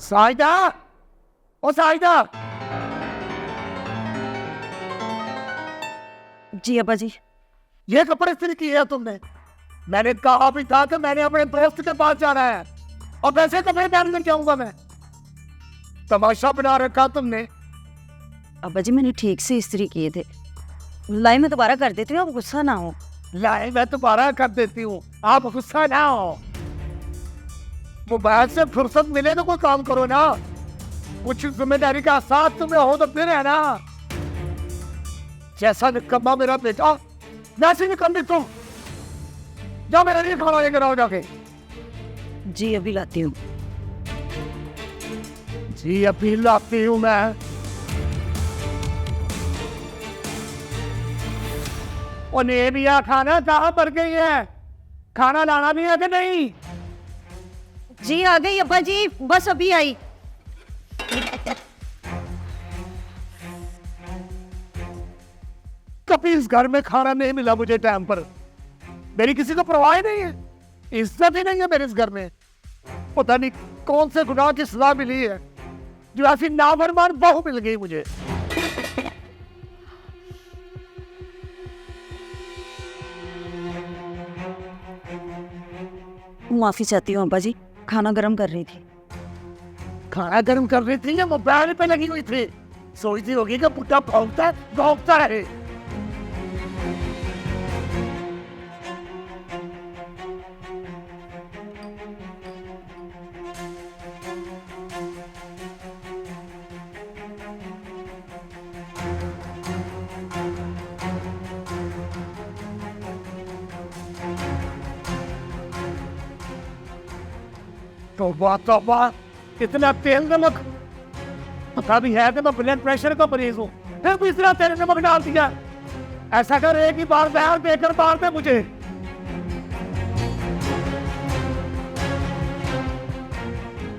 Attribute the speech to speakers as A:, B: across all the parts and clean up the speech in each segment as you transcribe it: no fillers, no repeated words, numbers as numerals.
A: साहिदा, ओ साहिदा।
B: जी अब्बा जी।
A: ये कपड़े इस्त्री किए हैं तुमने? मैंने कहा भी था कि मैंने अपने दोस्त के पास जाना है और वैसे कपड़े पहन कर जाऊंगा मैं। तमाशा बना रखा तुमने।
B: अब्बा जी मैंने ठीक से इस्त्री किए थे। लाई मैं दोबारा कर देती हूँ, आप गुस्सा ना हो।
A: लाए मैं दोबारा कर देती हूँ, आप गुस्सा ना हो। मोबाइल से फुर्सत मिले तो कोई काम करो ना। कुछ जिम्मेदारी का साथ तुम्हें हो तो फिर है ना। जैसा निकम्मा मेरा बेटा वैसे निकम्मी तुम। जाओ मेरे लिए खाना लेकर आओ जाके।
B: जी अभी लाती हूँ।
A: जी अभी लाती हूँ मैं। और नेबिया खाना कहाँ पर गई है? खाना लाना भी है कि नहीं?
B: जी आ गई अब्बा जी, बस अभी आई।
A: कभी इस घर में खाना नहीं मिला मुझे टाइम पर। मेरी किसी को परवाह ही नहीं है, इज्जत ही नहीं है मेरे इस घर में। पता नहीं कौन से गुनाह की सजा मिली है जो ऐसी नाफरमान बहू मिल गई मुझे।
B: माफी चाहती हूँ अब्बा जी, खाना गर्म कर रही थी।
A: खाना गर्म कर रही थी या मोबाइल पे लगी हुई थी? सोचती होगी कि पुट्टा भौंकता है। तौबा, इतना तेल नमक। पता भी है कि मैं ब्लड प्रेशर का मरीज हूँ, फिर भी इस तरह तेल नमक डाल दिया। ऐसा कर एक ही बार जहर देकर मार दे मुझे।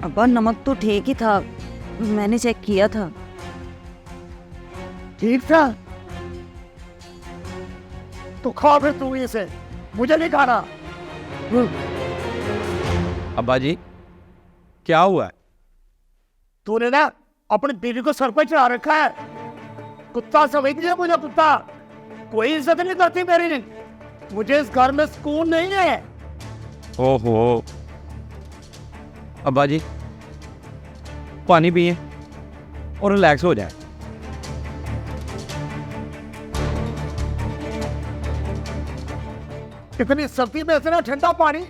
B: अब्बा नमक तो ठीक ही था, मैंने चेक किया था।
A: ठीक था तो खा फिर तू इसे, मुझे नहीं खाना।
C: अब्बा जी क्या हुआ है?
A: तूने ना अपनी बीवी को सर पर चढ़ा रखा है। कुत्ता समझ लिया मुझे, कुत्ता। कोई इज्जत नहीं करती मेरी। मुझे इस घर में सुकून नहीं है।
C: ओहो अब्बा जी पानी पिए और रिलैक्स हो जाए।
A: इतनी सर्दी में इतना ठंडा पानी,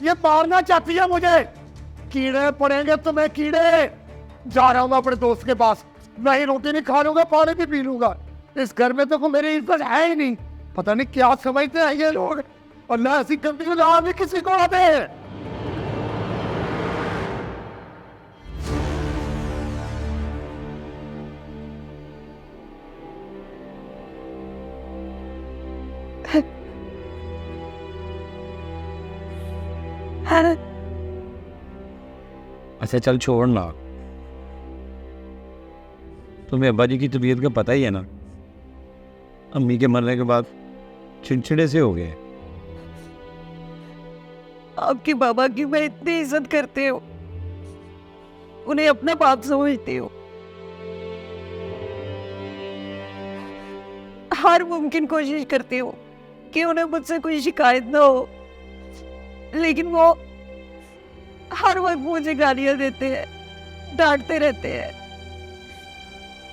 A: ये मारना चाहती है मुझे। कीड़े पड़ेंगे तुम्हें, कीड़े। जा रहा हूँ मैं अपने दोस्त के पास। नहीं रोटी नहीं खा लूंगा, पानी भी पी लूंगा। इस घर में तो कोई मेरी इज्जत है ही नहीं। पता नहीं क्या समझते हैं ये लोग। और ना ऐसी गंदी भी किसी को आते हैं।
C: अच्छा चल छोड़ ना, तुम्हें अब्बा जी की तबीयत का पता ही है ना। अम्मी के मरने के बाद चिड़चिड़े से हो गए।
B: आपके बाबा की मैं इतनी इज्जत करती हूँ, उन्हें अपने बाप समझती हूँ। हर मुमकिन कोशिश करती हूँ कि उन्हें मुझसे कोई शिकायत ना हो, लेकिन वो हर वक्त मुझे गालियां देते हैं, डांटते रहते हैं।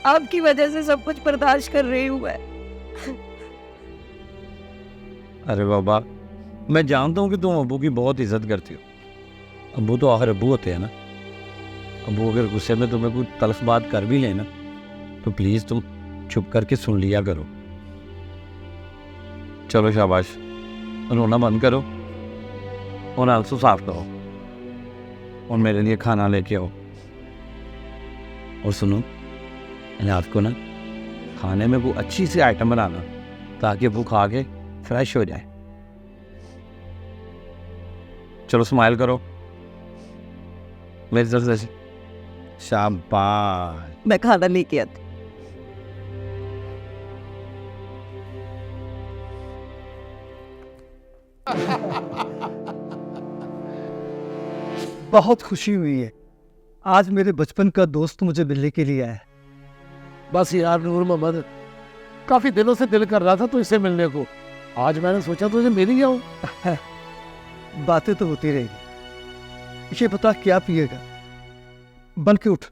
B: आपकी वजह से सब कुछ बर्दाश्त कर रही हूँ मैं।
C: अरे बाबा मैं जानता हूँ कि तुम अब्बू की बहुत इज्जत करती हो। अब्बू तो आखिर अब्बू होते हैं ना। अब्बू अगर गुस्से में तुम्हें कोई तल्ख बात कर भी लेना तो प्लीज़ तुम चुप करके सुन लिया करो। चलो शाबाश, रोना बंद करो और आंसू साफ करो और मेरे लिए खाना लेके आओ। और सुनो, रात को ना खाने में वो अच्छी सी आइटम बनाना ताकि वो खा के फ्रेश हो जाए। चलो स्माइल करो मेरी तरफ से। शाबाश।
B: मैं खाना लेके आती।
A: बहुत खुशी हुई है
D: आज मेरे बचपन का दोस्त मुझे मिलने के लिए आया है।
A: बस यार नूर मोहम्मद, काफी दिनों से दिल कर रहा था तुझसे मिलने को। आज मैंने सोचा तुझे मिल ही आऊं।
D: बातें तो होती रहेगी। ये बता क्या पिएगा? बन के उठ,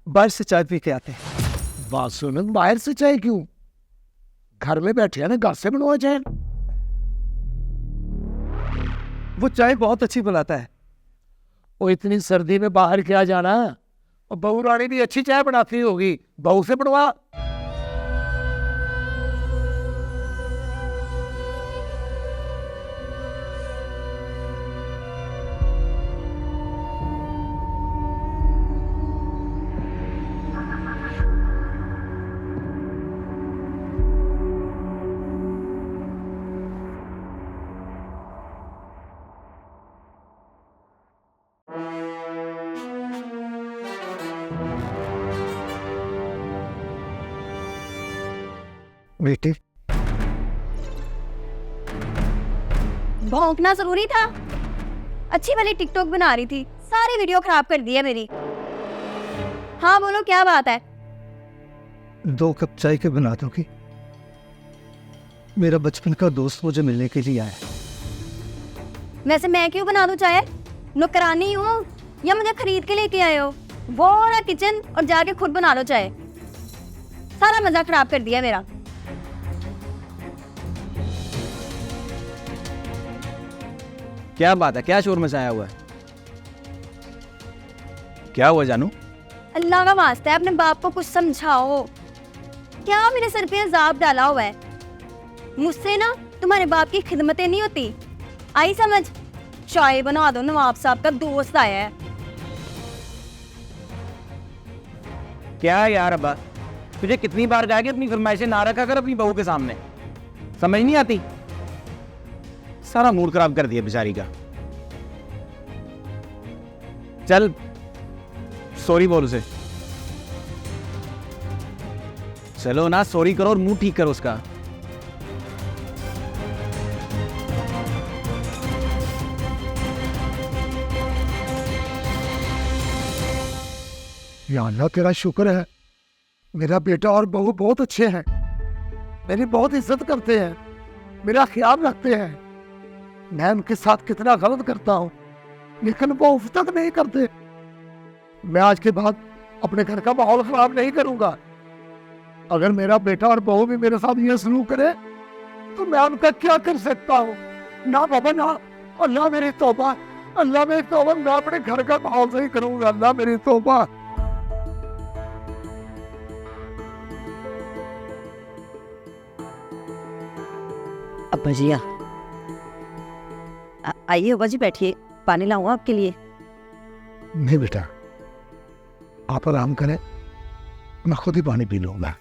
D: बाहर से चाय पी के आते हैं।
A: बात सुन, बाहर से चाय क्यों? घर में बैठे हैं ना, घर से बनवा चाय।
D: वो चाय बहुत अच्छी बनाता है।
A: वो इतनी सर्दी में बाहर क्या जाना? और बहू रानी भी अच्छी चाय बनाती होगी, बहू से बनवा।
D: बेटे,
E: भौंकना जरूरी था? अच्छी वाली टिकटॉक बना रही थी, सारी वीडियो खराब कर दी है मेरी। हाँ बोलो, क्या बात है?
D: 2 कप चाय के बना दोगी? मेरा बचपन का दोस्त मुझे मिलने के लिए आया है।
E: वैसे मैं क्यों बना दूं चाय? नौकरानी हूँ या मुझे खरीद के लेके आए हो? वो रहा किचन और जाके खुद बना लो चाय। सारा मजा खराब कर दिया मेरा।
F: क्या बात है, क्या शोर मचाया हुआ है? क्या हुआ जानू?
E: अल्लाह का वास्ता है, अपने बाप को कुछ समझाओ। क्या मेरे सर पे अजाब डाला हुआ है? मुझसे ना तुम्हारे बाप की खिदमतें नहीं होती। आई समझ? चाय बना दो, नवाब साहब का दोस्त आया है।
F: क्या यार अब्बा, तुझे कितनी बार कहा कि अपनी फरमाइशें ना रखा कर अपनी बहू के सामने। समझ नहीं आती? सारा मूड खराब कर दिया बेचारी का। चल सॉरी बोल उसे। चलो ना, सॉरी करो और मुंह ठीक करो उसका।
A: या अल्लाह तेरा शुक्र है, मेरा बेटा और बहू बहुत अच्छे हैं, मेरी बहुत इज्जत करते हैं, मेरा ख्याल रखते हैं। मैं उनके साथ कितना गलत करता हूँ, लेकिन वो उफ तक नहीं करते। मैं आज के बाद अपने घर का माहौल खराब नहीं करूंगा। अगर मेरा बेटा और बहू भी मेरे साथ ये सलूक करे तो मैं उनका क्या कर सकता हूँ? ना बाबा ना, अल्लाह मेरी तौबा, अल्लाह मेरी तौबा, मैं अपने घर का माहौल सही करूंगा। अल्लाह मेरी तौबा।
B: अब्बा जी आइए अब्बा जी, बैठिए, पानी लाऊं आपके लिए?
A: नहीं बेटा, आप आराम करें, मैं खुद ही पानी पी लूंगा।